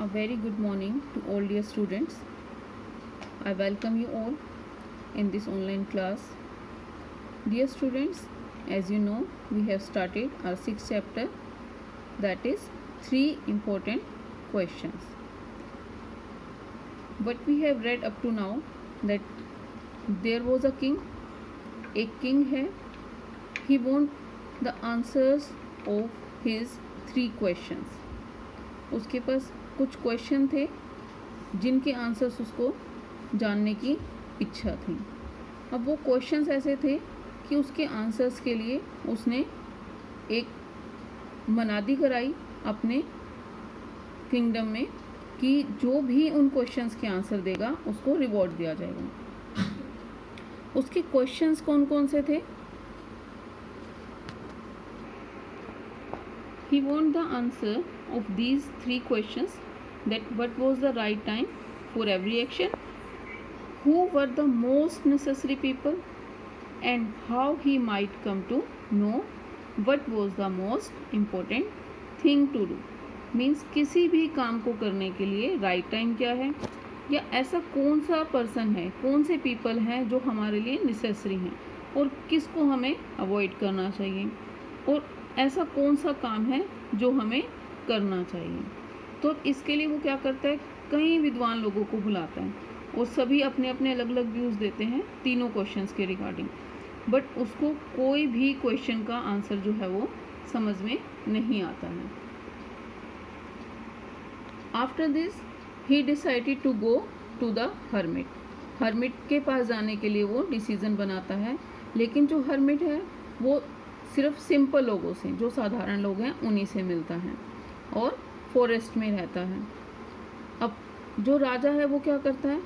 A very good morning to all dear students. I welcome you all in this online class. Dear students, as you know, we have started our sixth chapter, that is 3 important questions. What we have read up to now, that there was a king, एक king है, he want the answers of his 3 questions. उसके पास कुछ question थे जिनके answers उसको जानने की इच्छा थी. अब वो क्वेश्चंस ऐसे थे कि उसके आंसर्स के लिए उसने एक मनादी कराई अपने किंगडम में कि जो भी उन क्वेश्चंस के आंसर देगा उसको रिवॉर्ड दिया जाएगा. उसके क्वेश्चंस कौन कौन से थे? He want the answer of these 3 questions, that what was the right time for every action, who were the most necessary people, and how he might come to know what was the most important thing to do. Means किसी भी काम को करने के लिए right time क्या है, या ऐसा कौन सा पर्सन है, कौन से पीपल हैं जो हमारे लिए नेसेसरी हैं और किसको हमें अवॉइड करना चाहिए, और ऐसा कौन सा काम है जो हमें करना चाहिए. तो इसके लिए वो क्या करता है, कई विद्वान लोगों को बुलाता है और सभी अपने अपने अलग अलग व्यूज़ देते हैं तीनों क्वेश्चंस के रिगार्डिंग, बट उसको कोई भी क्वेश्चन का आंसर जो है वो समझ में नहीं आता है. After this he decided to go to the hermit. Hermit के पास जाने के लिए वो डिसीज़न बनाता है, लेकिन जो हर्मिट है वो सिर्फ सिंपल लोगों से, जो साधारण लोग हैं उन्हीं से मिलता है और फॉरेस्ट में रहता है. अब जो राजा है वो क्या करता है,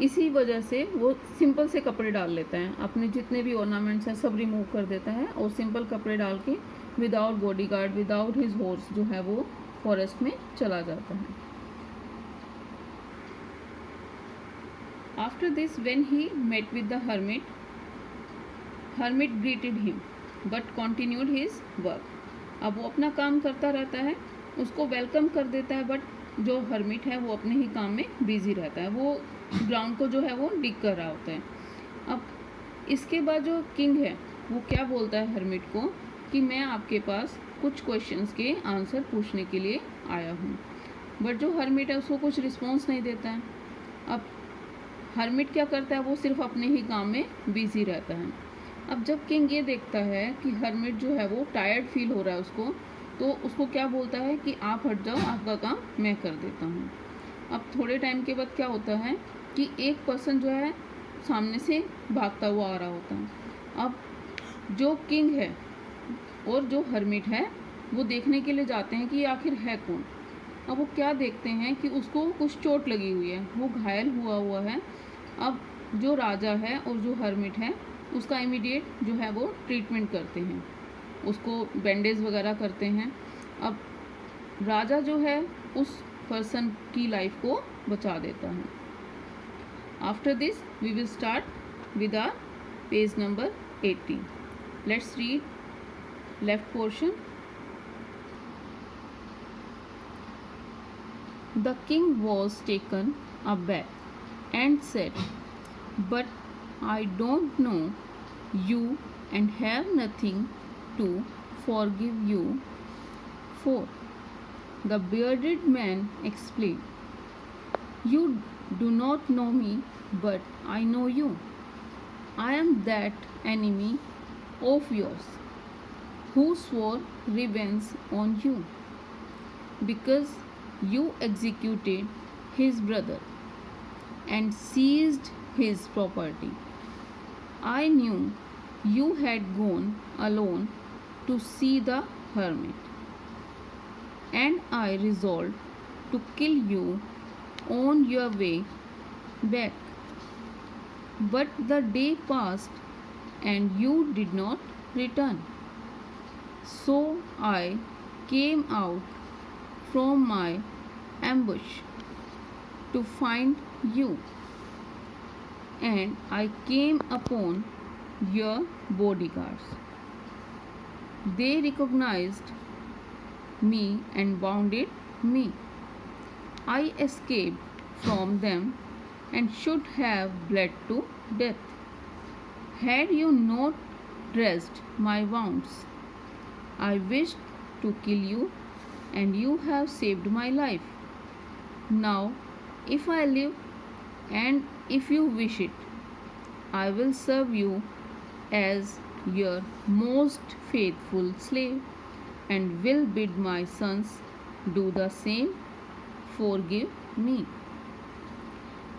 इसी वजह से वो सिंपल से कपड़े डाल लेता है, अपने जितने भी ऑर्नामेंट्स हैं सब रिमूव कर देता है और सिंपल कपड़े डाल के without bodyguard, without his horse जो है वो फॉरेस्ट में चला जाता है. After this when he met with the hermit, hermit greeted him but continued his work. अब वो अपना काम करता रहता है, उसको वेलकम कर देता है, बट जो हर्मिट है वो अपने ही काम में बिजी रहता है, वो ग्राउंड को जो है वो डिग कर रहा होता है. अब इसके बाद जो किंग है वो क्या बोलता है हर्मिट को कि मैं आपके पास कुछ क्वेश्चंस के आंसर पूछने के लिए आया हूँ, बट जो हर्मिट है उसको कुछ रिस्पॉन्स नहीं देता है. अब हर्मिट क्या करता है, वो सिर्फ अपने ही काम में बिजी रहता है. अब जब किंग ये देखता है कि हर्मिट जो है वो टायर्ड फील हो रहा है उसको, तो उसको क्या बोलता है कि आप हट जाओ, आपका काम मैं कर देता हूँ. अब थोड़े टाइम के बाद क्या होता है कि एक पर्सन जो है सामने से भागता हुआ आ रहा होता है. अब जो किंग है और जो हर्मिट है वो देखने के लिए जाते हैं कि ये आखिर है कौन. अब वो क्या देखते हैं कि उसको कुछ चोट लगी हुई है, वो घायल हुआ है. अब जो राजा है और जो हर्मिट है उसका इमीडिएट जो है वो ट्रीटमेंट करते हैं, उसको बैंडेज वगैरह करते हैं. अब राजा जो है उस पर्सन की लाइफ को बचा देता है. After this we will start with our page number 80. Let's read left portion. The king was taken aback and said, but I don't know you and have nothing to forgive you for. The bearded man explained, you do not know me, but I know you. I am that enemy of yours who swore revenge on you because you executed his brother and seized his property. I knew you had gone alone to see the hermit, and I resolved to kill you on your way back. But the day passed and you did not return. So I came out from my ambush to find you, and I came upon your bodyguards. They recognized me and wounded me. I escaped from them and should have bled to death. Had you not dressed my wounds, I wished to kill you, and you have saved my life. Now, if I live, and if you wish it, I will serve you as your most faithful slave, and will bid my sons do the same. Forgive me.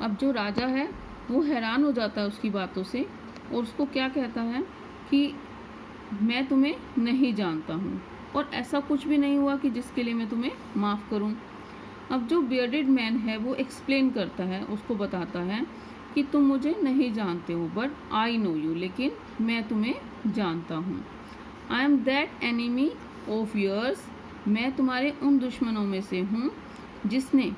अब जो राजा है वो हैरान हो जाता है उसकी बातों से, और उसको क्या कहता है कि मैं तुम्हें नहीं जानता हूँ, और ऐसा कुछ भी नहीं हुआ कि जिसके लिए मैं तुम्हें माफ़ करूँ। अब जो बियर्डेड मैन है वो एक्सप्लेन करता है, उसको बताता है कि तुम मुझे नहीं जानते हो, बट आई नो यू, लेकिन मैं तुम्हें जानता हूँ। I am that enemy of yours, मैं तुम्हारे उन दुश्मनों में से हूँ जिसने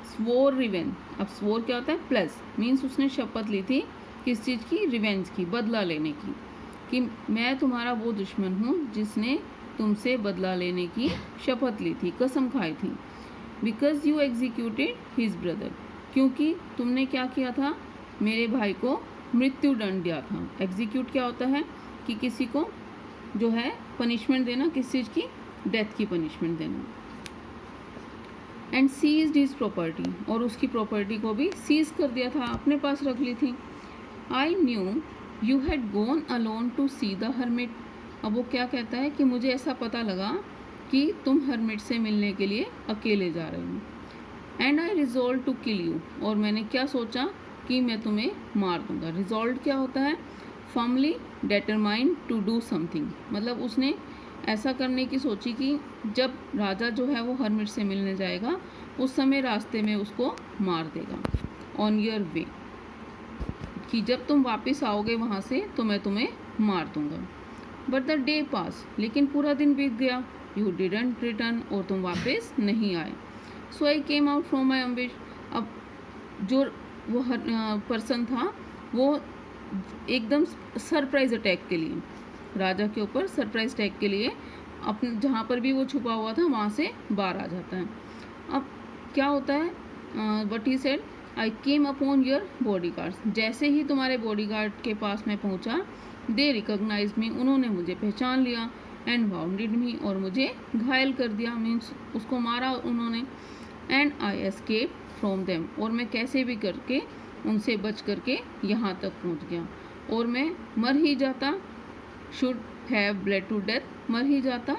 स्वोर रिवेंज। अब स्वोर क्या होता है? प्लस, मीन्स उसने शपथ ली थी किस चीज़ की? रिवेंज की, बदला लेने की, कि मैं तुम्हारा वो दुश्मन हूँ जिसने तुमसे बदला लेने की शपथ ली थी, कसम खाई थी। Because you executed his brother, क्योंकि तुमने क्या किया था? मेरे भाई को मृत्यु दंड दिया था। एग्जीक्यूट क्या होता है? कि किसी को जो है पनिशमेंट देना, किस चीज़ की? डेथ की पनिशमेंट देना। एंड सीज्ड हिज प्रॉपर्टी, और उसकी प्रॉपर्टी को भी सीज कर दिया था, अपने पास रख ली थी। I knew you had gone alone to see the hermit. अब वो क्या कहता है कि मुझे ऐसा पता लगा कि तुम हर्मिट से मिलने के लिए अकेले जा रहे हो। And I resolve to kill you, और मैंने क्या सोचा कि मैं तुम्हें मार दूंगा। रिजॉल्व क्या होता है? Firmly determined to do something, मतलब उसने ऐसा करने की सोची कि जब राजा जो है वो हर्मिट से मिलने जाएगा उस समय रास्ते में उसको मार देगा। ऑन योर वे, कि जब तुम वापस आओगे वहाँ से तो मैं तुम्हें मार दूंगा। बट द डे पास, लेकिन पूरा दिन बीत गया। यू डिडंट रिटर्न, और तुम वापस नहीं आए। सो आई केम आउट फ्रॉम माई अम्बिश। अब जो वो पर्सन था वो एकदम सरप्राइज अटैक के लिए, राजा के ऊपर सरप्राइज अटैक के लिए अपने जहाँ पर भी वो छुपा हुआ था वहाँ से बाहर आ जाता है। अब क्या होता है? What he said, I came upon your body guards, जैसे ही तुम्हारे बॉडी गार्ड के पास मैं पहुँचा, दे रिकॉग्नाइज मी, उन्होंने मुझे पहचान लिया। एंड वाउंडेड मी, और मुझे घायल कर दिया, मीन्स उसको मारा उन्होंने। And I escape from them, और मैं कैसे भी करके उनसे बच करके यहाँ तक पहुँच गया, और मैं मर ही जाता। Should have bled to death, मर ही जाता।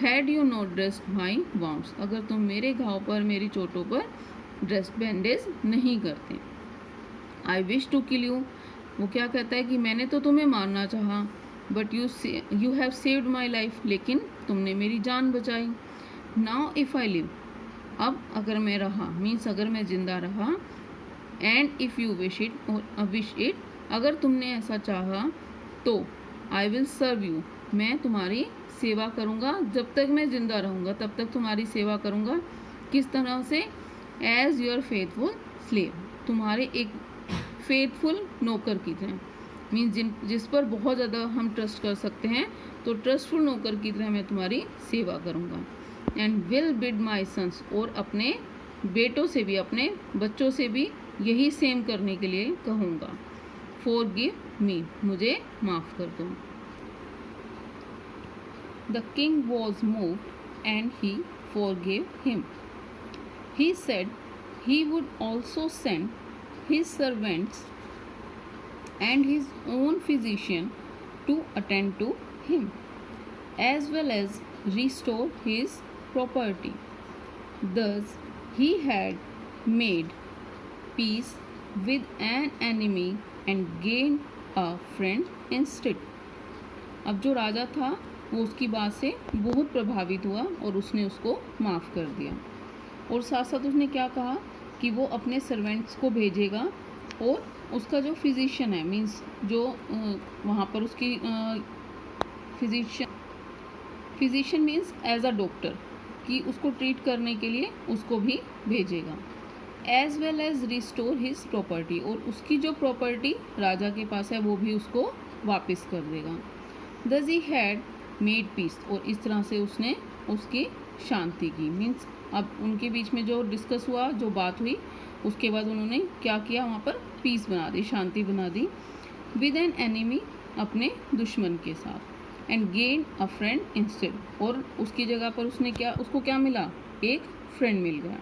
Had you not dressed my wounds, अगर तुम मेरे घाव पर, मेरी चोटों पर ड्रेस्ड बैंडेज नहीं करते। I wish to kill you, वो क्या कहता है कि मैंने तो तुम्हें मारना चाहा, but you have saved my life, लेकिन तुमने मेरी जान बचाई। नाउ इफ़ आई लिव, अब अगर मैं रहा, मीन्स अगर मैं जिंदा रहा, and if you wish it, और विश इट, अगर तुमने ऐसा चाहा तो आई विल सर्व यू, मैं तुम्हारी सेवा करूँगा, जब तक मैं जिंदा रहूँगा तब तक तुम्हारी सेवा करूँगा। किस तरह से? एज योर फेथफुल स्लेव, तुम्हारे एक फेथफुल नौकर की तरह, मीन्स जिस पर बहुत ज़्यादा हम ट्रस्ट कर सकते हैं, तो ट्रस्टफुल नौकर की तरह मैं तुम्हारी सेवा करूँगा। And will bid my sons, और अपने बेटों से भी, अपने बच्चों से भी यही सेम करने के लिए कहूँगा। फॉरगिव मी, मुझे माफ़ कर दो। The king was moved, and he forgave him. He said he would also send his servants and his own physician to attend to him, as well as restore his property. Thus he had made peace with an enemy and gained a friend instead. अब जो राजा था वो उसकी बात से बहुत प्रभावित हुआ और उसने उसको माफ़ कर दिया, और साथ साथ उसने क्या कहा कि वो अपने सर्वेंट्स को भेजेगा, और उसका जो फिजिशियन है, मीन्स जो वहाँ पर उसकी physician means as a doctor, कि उसको ट्रीट करने के लिए उसको भी भेजेगा। As well as restore his property, और उसकी जो प्रॉपर्टी राजा के पास है वो भी उसको वापस कर देगा। दस ही हैड मेड पीस, और इस तरह से उसने उसकी शांति की, मीन्स अब उनके बीच में जो डिस्कस हुआ, जो बात हुई, उसके बाद उन्होंने क्या किया, वहाँ पर पीस बना दी, शांति बना दी। विद एन एनिमी, अपने दुश्मन के साथ। And gain a friend instead, और उसकी जगह पर उसको क्या मिला, एक फ्रेंड मिल गया।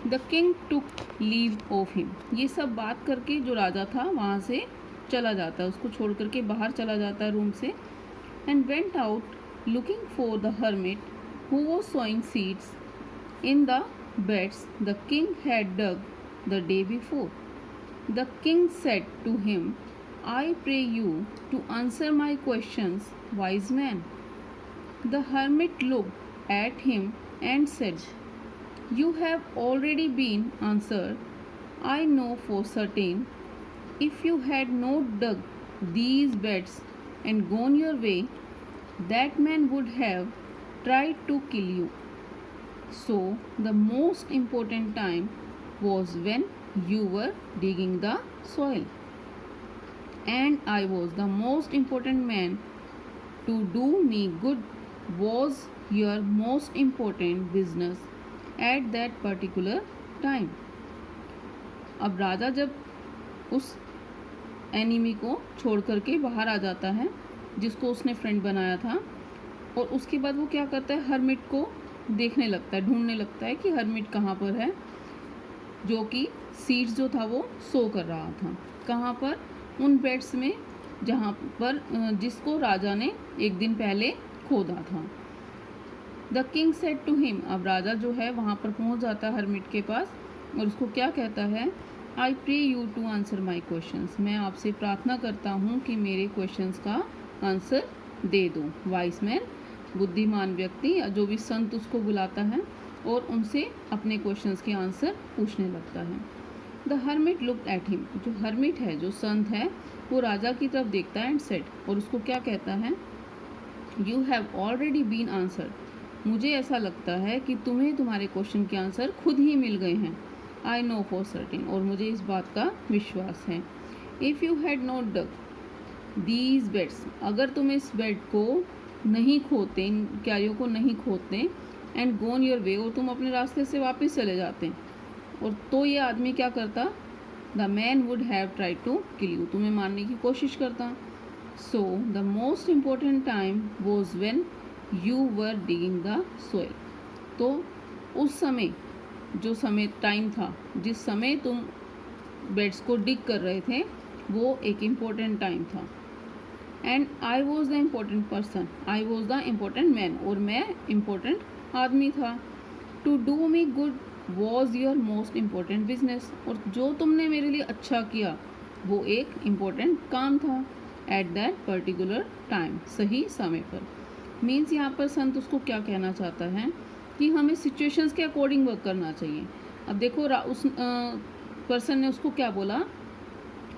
The king took leave of him, ये सब बात करके जो राजा था वहाँ से चला जाता है, उसको छोड़ करके बाहर चला जाता है रूम से। And went out looking for the hermit who was sowing seeds in the beds the king had dug the day before. The king said to him, I pray you to answer my questions, wise man. The hermit looked at him and said, You have already been answered. I know for certain, if you had not dug these beds and gone your way, that man would have tried to kill you. So the most important time was when you were digging the soil. And I was the most important man. To do me good was your most important business at that particular time. अब राजा जब उस enemy को छोड़ करके बाहर आ जाता है जिसको उसने फ्रेंड बनाया था, और उसके बाद वो क्या करता है, हर्मिट को देखने लगता है, ढूंढने लगता है कि हर्मिट कहाँ पर है, जो कि सीड्स जो था वो सो कर रहा था। कहाँ पर, उन बेड्स में जहाँ पर जिसको राजा ने एक दिन पहले खोदा था। The king said to him, अब राजा जो है वहाँ पर पहुँच जाता है हर्मिट के पास और उसको क्या कहता है, I pray you to answer my questions, मैं आपसे प्रार्थना करता हूँ कि मेरे क्वेश्चंस का आंसर दे दो। वाइस मैन, बुद्धिमान व्यक्ति, या जो भी संत उसको बुलाता है और उनसे अपने क्वेश्चंस के आंसर पूछने लगता है। The hermit looked at him, जो हर्मिट है, जो संत है, वो राजा की तरफ देखता है एंड सेड, और उसको क्या कहता है, you have already been answered, मुझे ऐसा लगता है कि तुम्हें तुम्हारे क्वेश्चन के आंसर खुद ही मिल गए हैं। आई नो फॉर सर्टेन, और मुझे इस बात का विश्वास है। If you had not dug these beds, अगर तुम इस बेड को नहीं खोदते, इन क्यारियों को नहीं खोदते, एंड गोन योर वे, और तुम अपने रास्ते से वापस चले जाते, और तो ये आदमी क्या करता, the man would have try to kill you, तुम्हें मारने की कोशिश करता। So the most important time was when you were digging the soil, तो उस समय, जो समय टाइम था, जिस समय तुम बेड्स को डिग कर रहे थे, वो एक इम्पोर्टेंट टाइम था। And I was the important person, I was the important man, और मैं इम्पोर्टेंट आदमी था। To do me good was your most important business, और जो तुमने मेरे लिए अच्छा किया वो एक इम्पोर्टेंट काम था। एट दैट पर्टिकुलर टाइम, सही समय पर। मीन्स यहाँ पर संत उसको क्या कहना चाहता है कि हमें सिचुएशंस के अकॉर्डिंग वर्क करना चाहिए। अब देखो उस पर्सन ने उसको क्या बोला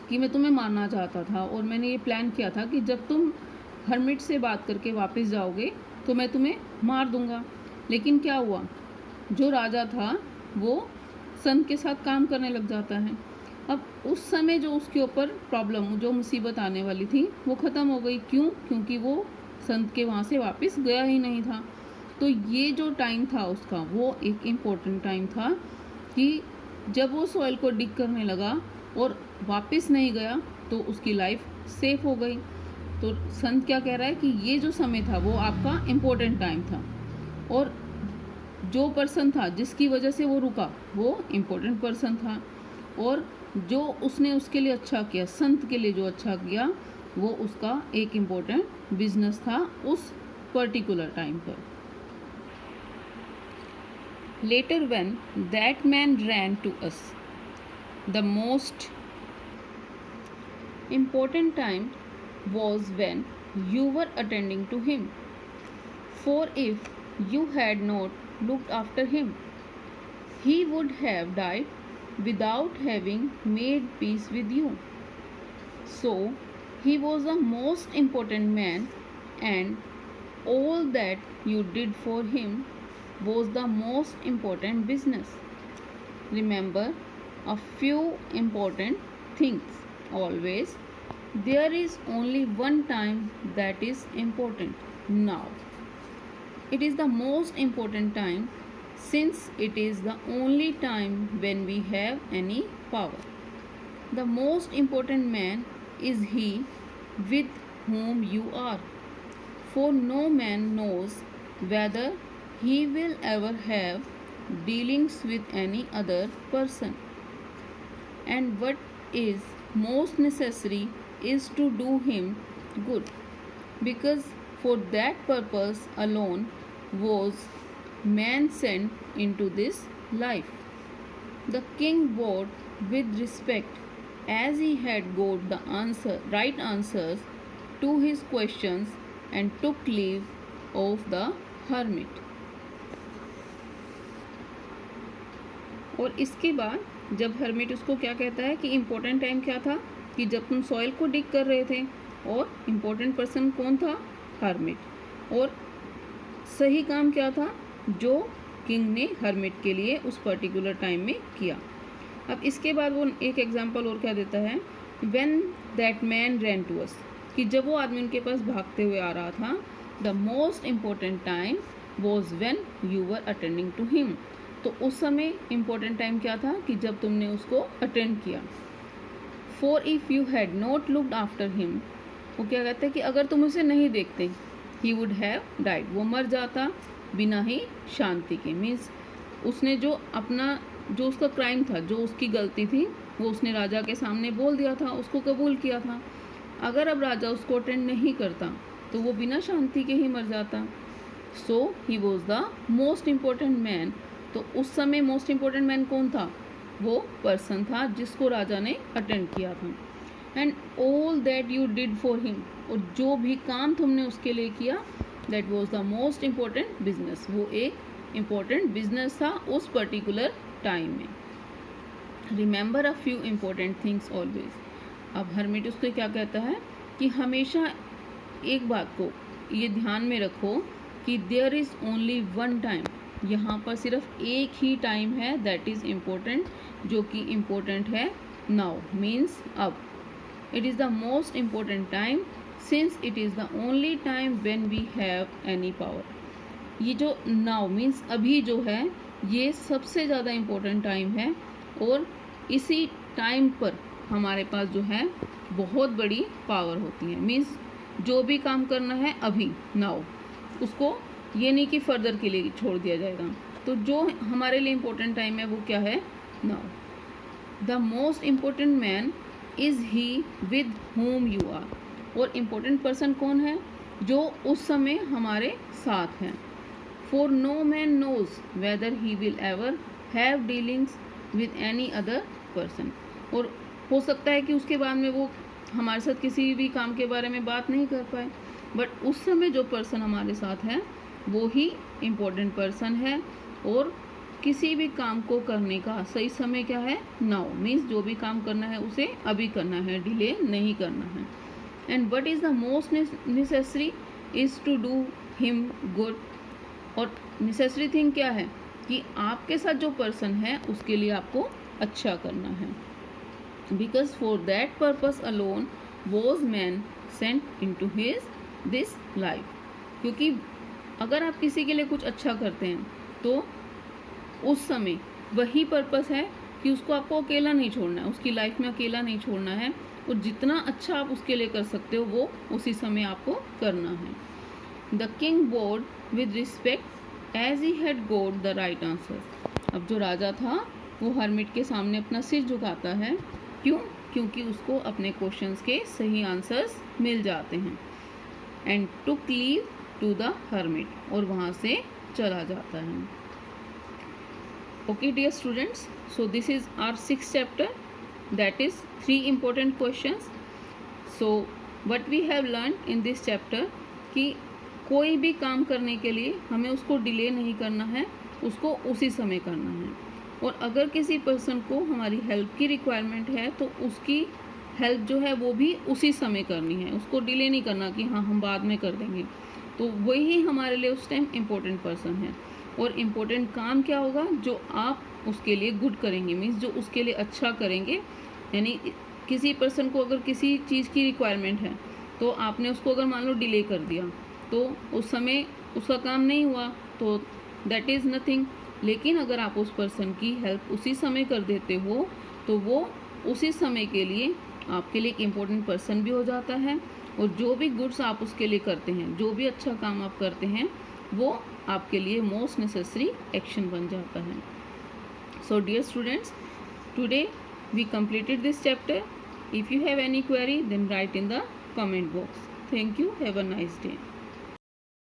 कि मैं तुम्हें मारना चाहता था और मैंने ये प्लान किया था कि जब तुम हर्मिट से बात करके वापस जाओगे तो मैं तुम्हें मार दूंगा। लेकिन क्या हुआ, जो राजा था वो संत के साथ काम करने लग जाता है। अब उस समय जो उसके ऊपर प्रॉब्लम, जो मुसीबत आने वाली थी, वो ख़त्म हो गई। क्यों? क्योंकि वो संत के वहाँ से वापस गया ही नहीं था। तो ये जो टाइम था उसका, वो एक इम्पोर्टेंट टाइम था कि जब वो सॉइल को डिग करने लगा और वापस नहीं गया तो उसकी लाइफ सेफ हो गई। तो संत क्या कह रहा है कि ये जो समय था वो आपका इम्पोर्टेंट टाइम था, और जो पर्सन था जिसकी वजह से वो रुका वो इम्पोर्टेंट पर्सन था, और जो उसने उसके लिए अच्छा किया, संत के लिए जो अच्छा किया, वो उसका एक इम्पोर्टेंट बिजनेस था उस पर्टिकुलर टाइम पर। Later when that man ran to us, the most important time was when you were attending to him. For if you had not looked after him, he would have died without having made peace with you. So he was the most important man, and all that you did for him was the most important business. Remember a few important things always. There is only one time that is important now. It is the most important time since it is the only time when we have any power. The most important man is he with whom you are, for no man knows whether he will ever have dealings with any other person. And what is most necessary is to do him good, because for that purpose alone was man sent into this life. The king bowed with respect as he had got the right answers to his questions and took leave of the hermit. और इसके बाद जब hermit उसको क्या कहता है कि important time क्या था, कि जब तुम सॉइल को डिग कर रहे थे, और इम्पोर्टेंट पर्सन कौन था, हर्मिट, और सही काम क्या था जो किंग ने हर्मिट के लिए उस पर्टिकुलर टाइम में किया. अब इसके बाद वो एक एग्जांपल और क्या देता है, when that man ran to us, कि जब वो आदमी उनके पास भागते हुए आ रहा था, the most important time was when you were attending to him. तो उस समय इम्पोर्टेंट टाइम क्या था कि जब तुमने उसको अटेंड किया. For if you had not looked after him, वो क्या कहते हैं कि अगर तुम उसे नहीं देखते, ही वुड हैव डाइड, वो मर जाता बिना ही शांति के. मीन्स उसने जो उसका क्राइम था, जो उसकी गलती थी, वो उसने राजा के सामने बोल दिया था, उसको कबूल किया था. अगर अब राजा उसको अटेंड नहीं करता तो वो बिना शांति के ही मर जाता. So he was the most important man. तो उस समय मोस्ट इम्पोर्टेंट मैन कौन था, वो पर्सन था जिसको राजा ने अटेंड किया था. And all that you did for him, और जो भी काम तुमने उसके लिए किया, that was the most important business. वो एक इम्पोर्टेंट बिजनेस था उस पर्टिकुलर टाइम में. Remember a few important things always. अब हर्मिट उसको क्या कहता है कि हमेशा एक बात को ये ध्यान में रखो कि there is only one time, यहाँ पर सिर्फ एक ही टाइम है दैट इज़ इम्पोर्टेंट, जो कि इम्पोर्टेंट है नाउ, मीन्स अब. It is the most important time since it is the only time when we have any power. ये जो नाउ मीन्स अभी जो है, ये सबसे ज़्यादा इम्पोर्टेंट टाइम है, और इसी टाइम पर हमारे पास जो है बहुत बड़ी पावर होती है. मीन्स जो भी काम करना है अभी नाउ, उसको ये नहीं कि फर्दर के लिए छोड़ दिया जाएगा. तो जो हमारे लिए इम्पोर्टेंट टाइम है वो क्या है, now. The most important man is he with whom you are. और इम्पोर्टेंट पर्सन कौन है, जो उस समय हमारे साथ हैं. For no man knows whether he will ever have dealings with any other person. और हो सकता है कि उसके बाद में वो हमारे साथ किसी भी काम के बारे में बात नहीं कर पाए, बट उस समय जो पर्सन हमारे साथ है वो ही इम्पोर्टेंट पर्सन है. और किसी भी काम को करने का सही समय क्या है, नाउ. मीन्स जो भी काम करना है उसे अभी करना है, डिले नहीं करना है. And what is the most necessary is to do him good. और नेसेसरी थिंग क्या है कि आपके साथ जो पर्सन है उसके लिए आपको अच्छा करना है. Because for that purpose alone was man sent into his this life. क्योंकि अगर आप किसी के लिए कुछ अच्छा करते हैं तो उस समय वही पर्पस है कि उसको आपको अकेला नहीं छोड़ना है, उसकी लाइफ में अकेला नहीं छोड़ना है, और जितना अच्छा आप उसके लिए कर सकते हो वो उसी समय आपको करना है. The king bowed with respect as he had got the right answer. अब जो राजा था वो हर्मिट के सामने अपना सिर झुकाता है. क्यों? क्योंकि उसको अपने क्वेश्चंस के सही आंसर्स मिल जाते हैं. And took leave to the hermit, और वहाँ से चला जाता है. Okay dear students, so this is our 6th chapter, that is 3 important questions. So what we have learn in this chapter कि कोई भी काम करने के लिए हमें उसको डिले नहीं करना है, उसको उसी समय करना है. और अगर किसी पर्सन को हमारी हेल्प की रिक्वायरमेंट है तो उसकी हेल्प जो है वो भी उसी समय करनी है, उसको डिले नहीं करना कि हाँ हम बाद में कर देंगे. तो वही हमारे लिए उस टाइम इम्पोर्टेंट पर्सन है. और इम्पोर्टेंट काम क्या होगा, जो आप उसके लिए गुड करेंगे, मीन्स जो उसके लिए अच्छा करेंगे. यानी किसी पर्सन को अगर किसी चीज़ की रिक्वायरमेंट है तो आपने उसको अगर मान लो डिले कर दिया तो उस समय उसका काम नहीं हुआ, तो दैट इज़ नथिंग. लेकिन अगर आप उस पर्सन की हेल्प उसी समय कर देते हो तो वो उसी समय के लिए आपके लिए एक इम्पोर्टेंट पर्सन भी हो जाता है, और जो भी गुड्स आप उसके लिए करते हैं, जो भी अच्छा काम आप करते हैं, वो आपके लिए मोस्ट नेसेसरी एक्शन बन जाता है. So dear students, today we completed this chapter. If you have any query, then write in the comment box. Thank you. Have a nice day.